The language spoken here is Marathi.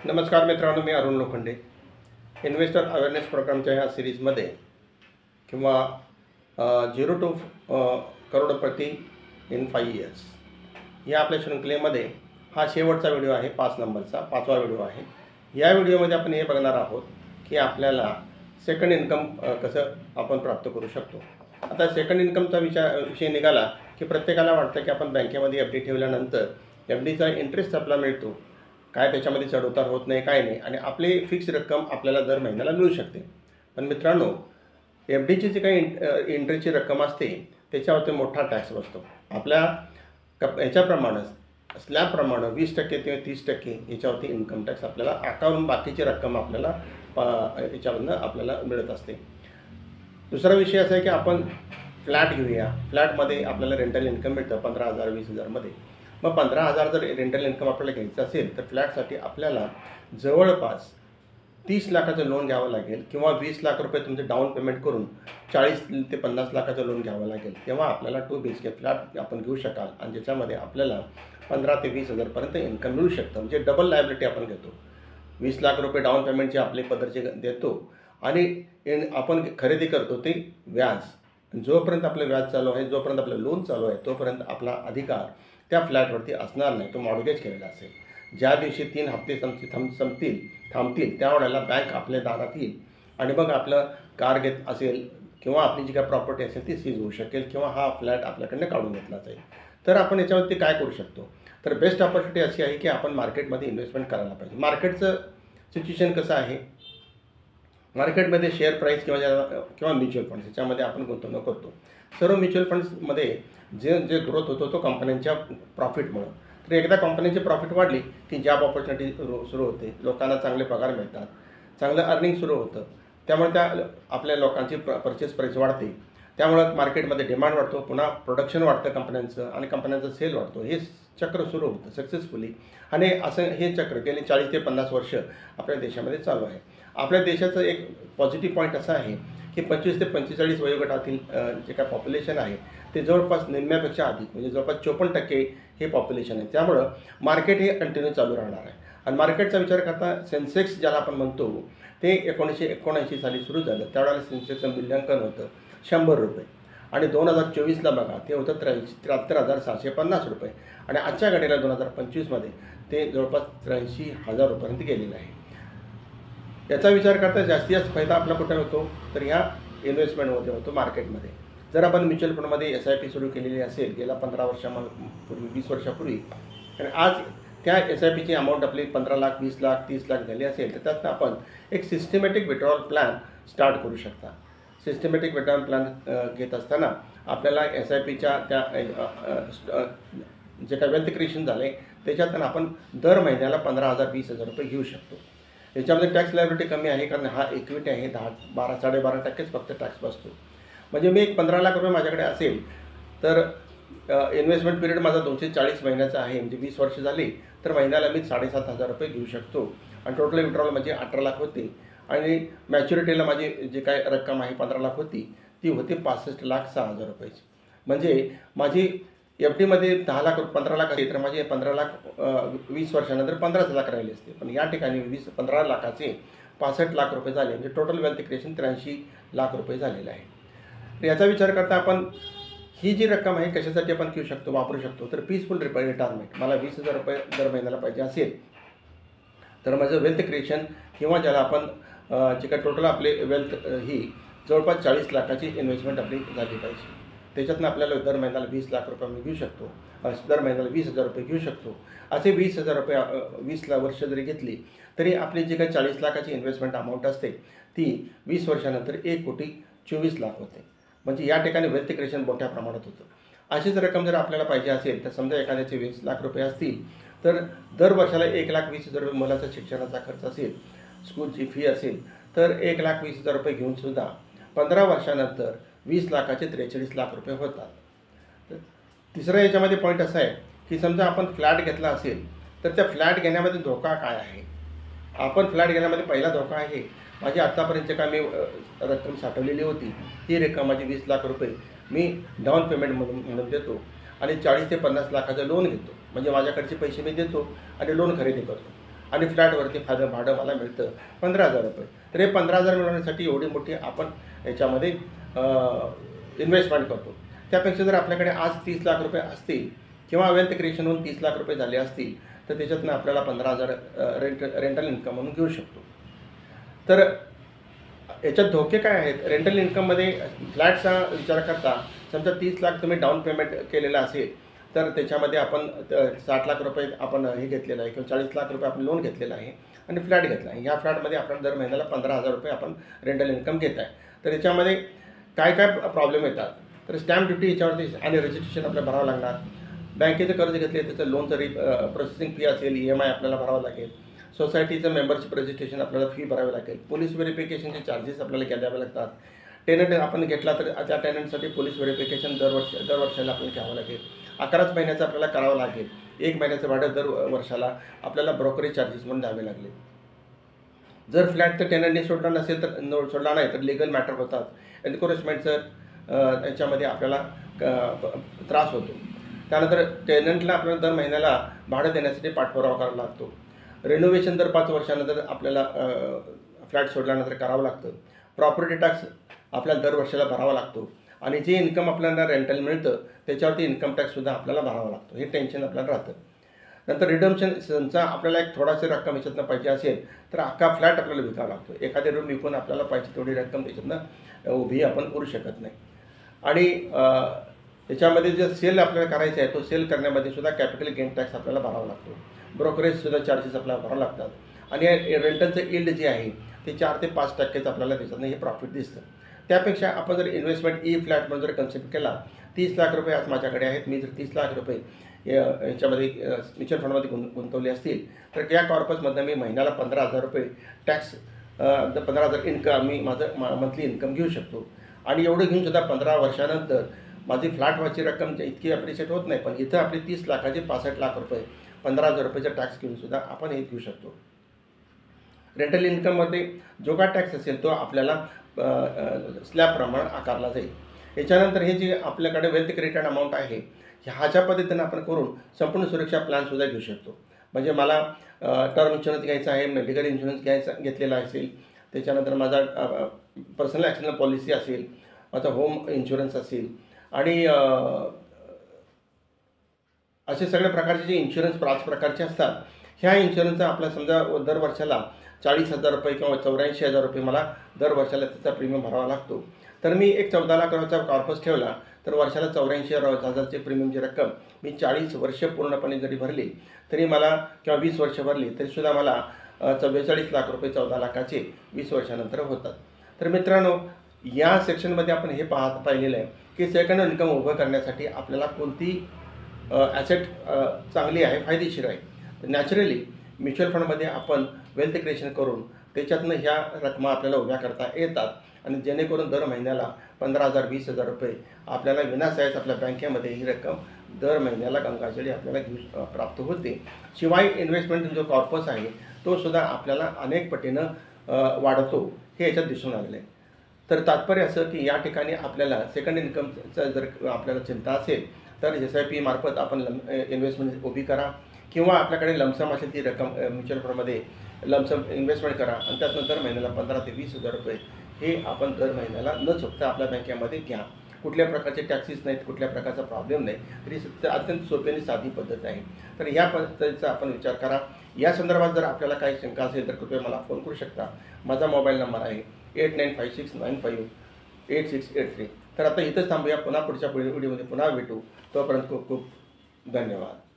नमस्कार मित्रांनो, मी अरुण लोखंडे. इन्व्हेस्टर अवेअरनेस प्रोग्रामच्या ह्या सिरीजमध्ये किंवा 0 to करोडपती इन 5 years या आपल्या शृंखलेमध्ये हा शेवटचा व्हिडिओ आहे. 5 नंबरचा 5वा व्हिडिओ आहे. या व्हिडिओमध्ये आपण हे बघणार आहोत की आपल्याला सेकंड इन्कम कसं आपण प्राप्त करू शकतो. आता सेकंड इन्कमचा विषय निघाला की प्रत्येकाला वाटतं की आपण बँकेमध्ये FD ठेवल्यानंतर FDचा इंटरेस्ट आपल्याला मिळतो, काय त्याच्यामध्ये चढउतार होत नाही, काय नाही, आणि आपली फिक्स रक्कम आपल्याला दर महिन्याला मिळू शकते. पण मित्रांनो, FDची जी काही इंटरेस्टची रक्कम असते त्याच्यावरती मोठा टॅक्स बसतो. आपल्या ह्याच्याप्रमाणे स्लॅबप्रमाणे 20% किंवा 30% याच्यावरती इन्कम टॅक्स आपल्याला आकारून बाकीची रक्कम आपल्याला याच्यामधनं आपल्याला मिळत असते. दुसरा विषय असा आहे की आपण फ्लॅट घेऊया. फ्लॅटमध्ये आपल्याला रेंटल इन्कम मिळतं 15,000 20,000मध्ये. मग 15,000 जर रेंटल इन्कम आपल्याला घ्यायचं असेल तर फ्लॅटसाठी आपल्याला जवळपास 30 लाखाचं लोन घ्यावं लागेल किंवा 20 लाख रुपये तुमचे डाऊन पेमेंट करून 40 ते 50 लाखाचं लोन घ्यावं लागेल. तेव्हा आपल्याला 2 BHK फ्लॅट आपण घेऊ शकाल आणि ज्याच्यामध्ये आपल्याला 15 ते 20,000पर्यंत इन्कम मिळू शकतं. म्हणजे डबल लायबिलिटी आपण घेतो. 20 लाख रुपये डाऊन पेमेंटचे आपले पदरचे देतो आणि आपण खरेदी करतो ते व्याज. जोपर्यंत आपलं व्याज चालू आहे, जोपर्यंत आपलं लोन चालू आहे, तोपर्यंत आपला अधिकार त्या फ्लॅटवरती असणार नाही. तो मॉर्गेज केलेला असेल. ज्या दिवशी 3 हप्ते थांबतील त्यावेळेला बँक आपल्या दारात येईल आणि मग आपलं कार घेत असेल किंवा आपली जी काय प्रॉपर्टी असेल ती सीज होऊ शकेल किंवा हा फ्लॅट आपल्याकडनं काढून घेतला जाईल. तर आपण याच्यावरती काय करू शकतो? तर बेस्ट ऑपॉर्च्युनिटी अशी आहे की आपण मार्केटमध्ये इन्व्हेस्टमेंट करायला पाहिजे. मार्केटचं सिच्युएशन कसं आहे? मार्केटमध्ये शेअर प्राईस किंवा म्युच्युअल फंड्स याच्यामध्ये आपण गुंतवणूक करतो. सर्व म्युच्युअल फंड्समध्ये जे ग्रोथ होतो तो कंपन्यांच्या प्रॉफिटमुळं. तर एकदा कंपन्यांची प्रॉफिट वाढली की जॉब ऑपॉर्च्युनिटी सुरू होते, लोकांना चांगले पगार मिळतात, चांगलं अर्निंग सुरू होतं. त्यामुळे आपल्या लोकांची परचेस प्राईस वाढते. त्यामुळं मार्केटमध्ये डिमांड वाढतो, पुन्हा प्रोडक्शन वाढतं कंपन्यांचं आणि कंपन्यांचं सेल वाढतो. हे चक्र सुरू होतं सक्सेसफुली. आणि असं हे चक्र गेली 40 ते 50 वर्ष आपल्या देशामध्ये चालू आहे. आपल्या देशाचं एक पॉझिटिव्ह पॉईंट असा आहे की 25 ते 45 वयोगटातील जे काय पॉप्युलेशन आहे ते जवळपास निम्म्यापेक्षा अधिक म्हणजे जवळपास 54% हे पॉप्युलेशन आहे. त्यामुळं मार्केट हे कंटिन्यू चालू राहणार आहे. आणि मार्केटचा विचार करता सेन्सेक्स ज्याला आपण म्हणतो ते 1979 साली सुरू झालं. त्यावेळेला सेन्सेक्सचं मूल्यांकन होतं 100 रुपये आणि 2024ला बघा ते होतं 73,650 रुपये आणि आजच्या घडीला 2025मध्ये ते जवळपास 83,000 रुपयांपर्यंत गेलेलं आहे. याचा विचार करता जास्तीत जास्त फायदा आपला कुठे होतो? तर ह्या इन्व्हेस्टमेंटमध्ये होतो मार्केटमध्ये. जर आपण म्युच्युअल फंडमध्ये SIP सुरू केलेली असेल गेल्या 15 वर्षापूर्वी 20 वर्षापूर्वी, तर आज त्या SIPची अमाऊंट आपली 15 लाख 20 लाख 30 लाख झाली असेल तर त्यातनं आपण एक सिस्टमॅटिक विड्रॉवल प्लॅन स्टार्ट करू शकता. सिस्टमॅटिक विड्रॉवल प्लॅन घेत असताना आपल्याला SIPच्या त्या जे काय वेल्थ क्रिएशन झालं आहे त्याच्यातून आपण दर महिन्याला 15,000 20,000 रुपये घेऊ शकतो. याच्यामध्ये टॅक्स लायबिलिटी कमी आहे कारण हा इक्विटी आहे. 12-12.5% फक्त टॅक्स बसतो. म्हणजे मी एक 15 लाख रुपये माझ्याकडे असेल तर इन्व्हेस्टमेंट पिरियड माझा 240 महिन्याचा आहे. म्हणजे 20 वर्ष झाली तर महिन्याला मी 7,500 रुपये घेऊ शकतो आणि टोटल विड्रॉवल म्हणजे 18 लाख होते आणि मॅच्युरिटीला माझी जी काय रक्कम आहे 15 लाख होती ती होती 65,06,000 रुपयाची. म्हणजे माझी FDमध्ये 15 लाख असेल तर माझे 15 लाख 20 वर्षानंतर 15 लाख राहिले असते. पण या ठिकाणी 15 लाखाचे 65 लाख रुपये झाले. म्हणजे टोटल वेल्थ क्रिएशन 83 लाख रुपये झालेलं आहे. तर याचा विचार करता आपण ही जी रक्कम आहे कशासाठी आपण घेऊ शकतो, वापरू शकतो? तर पीसफुल रिटायरमेंट. मला 20,000 रुपये दर महिन्याला पाहिजे असेल तर माझं वेल्थ क्रिएशन किंवा ज्याला आपण जे काय टोटल आपले वेल्थ ही जवळपास 40 लाखाची इन्व्हेस्टमेंट आपली झाली पाहिजे. त्याच्यातून आपल्याला दर महिन्याला 20 लाख रुपये आम्ही घेऊ शकतो. दर महिन्याला 20,000 रुपये घेऊ शकतो. असे 20,000 रुपये 20 वर्ष जरी घेतली तरी आपली जी काही 40 लाखाची इन्व्हेस्टमेंट अमाऊंट असते ती 20 वर्षानंतर 1,24,00,000 होते. म्हणजे या ठिकाणी वेल्थ क्रिएशन मोठ्या प्रमाणात होतं. अशीच रक्कम जर आपल्याला पाहिजे असेल तर समजा एखाद्याचे 20 लाख रुपये असतील तर दर वर्षाला 1,20,000 रुपये मुलाचा शिक्षणाचा खर्च असेल, स्कूलची फी असेल तर 1,20,000 रुपये घेऊनसुद्धा 15 वर्षानंतर 20 लाखाचे 43 लाख रुपये होतात. तर तिसरा याच्यामध्ये पॉईंट असा आहे की समजा आपण फ्लॅट घेतला असेल तर त्या फ्लॅट घेण्यामध्ये धोका काय आहे? आपण फ्लॅट घेण्यामध्ये पहिला धोका आहे माझी आत्तापर्यंत काय मी रक्कम साठवलेली होती ही रक्कम माझी 20 लाख रुपये मी डाऊन पेमेंट म्हणून देतो आणि 40 ते 50 लाखाचं लोन घेतो. म्हणजे माझ्याकडचे पैसे मी देतो आणि लोन खरेदी करतो. आणि फ्लॅटवरती भाडं मला मिळतं 15,000 रुपये. तर हे 15,000 मिळवण्यासाठी एवढी मोठी आपण याच्यामध्ये इन्व्हेस्टमेंट करतो. त्यापेक्षा जर आपल्याकडे आज 30 लाख रुपये असतील किंवा वेल्थ क्रिएशन होऊन 30 लाख रुपये झाले असतील तर त्याच्यातनं आपल्याला 15,000 रेंटल इन्कम म्हणून घेऊ शकतो. तर याच्यात धोके काय आहेत? रेंटल इन्कममध्ये फ्लॅटचा विचार करता समजा 30 लाख तुम्ही डाऊन पेमेंट केलेलं असेल तर त्याच्यामध्ये आपण 60 लाख रुपये आपण हे घेतलेलं आहे किंवा 40 लाख रुपये आपण लोन घेतलेलं आहे आणि फ्लॅट घेतला आहे. ह्या फ्लॅटमध्ये आपल्याला दर महिन्याला 15,000 रुपये आपण रेंटल इन्कम घेत आहे. तर याच्यामध्ये काय काय प्रॉब्लेम येतात? तर स्टॅम्प ड्युटी याच्यावरती आणि रजिस्ट्रेशन आपल्याला भरावं लागणार. बँकेचं कर्ज घेतले त्याचं लोनचं प्रोसेसिंग फी असेल, EMI आपल्याला भरावं लागेल. सोसायटीचं मेंबरशिप रजिस्ट्रेशन आपल्याला फी भरावी लागेल. पोलीस व्हेरिफिकेशनचे चार्जेस आपल्याला द्यावे लागतात. टेनंट आपण घेतला तर त्या टेनंटसाठी पोलीस व्हेरिफिकेशन दरवर्षाला आपल्याला घ्यावं लागेल. 11 महिन्याचं आपल्याला करावं लागेल. 1 महिन्याचं भाडं दर वर्षाला आपल्याला ब्रोकरेज चार्जेस म्हणून द्यावे लागले. जर फ्लॅट तर टेनंटने सोडला नसेल तर सोडला नाही तर लिगल मॅटर होतात. एन्क्रोचमेंटचं याच्यामध्ये आपल्याला त्रास होतो. त्यानंतर टेनंटला आपल्याला दर महिन्याला भाडं देण्यासाठी पाठपुरावा करावा लागतो. रेनोव्हेशन दर 5 वर्षानंतर आपल्याला फ्लॅट सोडल्यानंतर करावं लागतं. प्रॉपर्टी टॅक्स आपल्याला दर वर्षाला भरावा लागतो आणि जे इन्कम आपल्याला रेंटल मिळतं त्याच्यावरती इन्कम टॅक्ससुद्धा आपल्याला भरावा लागतो. हे टेन्शन आपल्याला राहतं. नंतर रिडम्पशनचा आपल्याला एक थोडासा रक्कम याच्यातनं पाहिजे असेल तर अख्खा फ्लॅट आपल्याला विकावा लागतो. एखादी रूम विकून आपल्याला पाहिजे तेवढी रक्कम त्याच्यातनं उभी आपण करू शकत नाही. आणि त्याच्यामध्ये जे सेल आपल्याला करायचा आहे तो सेल करण्यामध्ये सुद्धा कॅपिटल गेन टॅक्स आपल्याला भरावा लागतो. ब्रोकरेजसुद्धा चार्जेस आपल्याला भरावे लागतात आणि रेंटलचं यील्ड जे आहे ते 4 ते 5% आपल्याला त्याच्यातनं हे प्रॉफिट दिसतं. त्यापेक्षा आपण जर इन्व्हेस्टमेंट फ्लॅट म्हणून जर कन्सेप्ट केला 30 लाख रुपये आज माझ्याकडे आहेत, मी जर 30 लाख रुपये याच्यामध्ये म्युच्युअल फंडमध्ये गुंतवले असतील तर त्या कॉर्पसमधनं मी महिन्याला 15,000 रुपये टॅक्स 15,000 इन्कम मी माझं मंथली इन्कम घेऊ शकतो. आणि एवढं घेऊन सुद्धा 15 वर्षानंतर माझी फ्लॅट व्हायची रक्कम इतकी अप्रिशिएट होत नाही. पण इथं आपली 30 लाखाचे 65 लाख रुपये 15,000 रुपयेचा टॅक्स घेऊन सुद्धा आपण हे घेऊ शकतो. रेंटल इन्कममध्ये जो काय टॅक्स असेल तो आपल्याला स्लॅबप्रमाणे आकारला जाईल. याच्यानंतर हे जे आपल्याकडे वेल्थ क्रिएटेड अमाऊंट आहे ह्याच्या पद्धतीनं आपण करून संपूर्ण सुरक्षा प्लॅनसुद्धा घेऊ शकतो. म्हणजे मला टर्म इन्शुरन्स घ्यायचा आहे, मेडिकल इन्शुरन्स घेतलेला असेल, त्याच्यानंतर माझा पर्सनल ॲक्सिडेंट पॉलिसी असेल, माझा होम इन्शुरन्स असेल आणि असे सगळ्या प्रकारचे जे इन्शुरन्स 5 प्रकारचे असतात. ह्या इन्शुरन्सचा आपला समजा दर वर्षाला 40,000 रुपये किंवा 84,000 रुपये मला दर वर्षाला त्याचा प्रीमियम भरावा लागतो. तर मी एक 14 लाखाचा कॉर्पस ठेवला तर वर्षाला 84,000ची प्रीमियमची रक्कम मी 40 वर्ष पूर्णपणे जरी भरली तरी मला किंवा 20 वर्ष भरली तरीसुद्धा मला 44 लाख रुपये 14 लाखाचे 20 वर्षानंतर होतात. तर मित्रांनो या सेक्शनमध्ये आपण हे पाहिलेलं आहे की सेकंड इन्कम उभं करण्यासाठी आपल्याला कोणती ॲसेट चांगली आहे, फायदेशीर आहे. नॅचरली म्युच्युअल फंडमध्ये आपण वेल्थ क्रिएशन करून त्याच्यातनं ह्या रकमा आपल्याला उभ्या करता येतात आणि जेणेकरून दर महिन्याला 15,000 20,000 रुपये आपल्याला विनासायास आपल्या बँकेमध्ये ही रक्कम दर महिन्याला गंगाजळी आपल्याला प्राप्त होते. शिवाय इन्व्हेस्टमेंट जो कॉर्पस आहे तो सुद्धा आपल्याला अनेक पटीनं वाढतो हे याच्यात दिसून आलेलं आहे. तर तात्पर्य असं की या ठिकाणी आपल्याला सेकंड इन्कमचं जर आपल्याला चिंता असेल तर SIP मार्फत आपण इन्व्हेस्टमेंट उभी करा किंवा आपल्याकडे लमसम असेल ती रक्कम म्युच्युअल फंडमध्ये लमसम इन्व्हेस्टमेंट करा आणि त्यातनं दर महिन्याला 15,000 ते 20,000 रुपये हे आपण दर महिन्याला न चुकता आपल्या बँकेमध्ये घ्या. कुठल्या प्रकारचे टॅक्सीस नाहीत, कुठल्या प्रकारचा प्रॉब्लेम नाही. तरी अत्यंत सोपी आणि साधी पद्धत आहे. तर या पद्धतीचा आपण विचार करा. या संदर्भात जर आपल्याला काही शंका असेल तर कृपया मला फोन करू शकता. माझा मोबाईल नंबर आहे 8956958683. तर आता इथंच थांबूया. पुन्हा पुढच्या व्हिडिओमध्ये पुन्हा भेटू. तोपर्यंत खूप खूप धन्यवाद.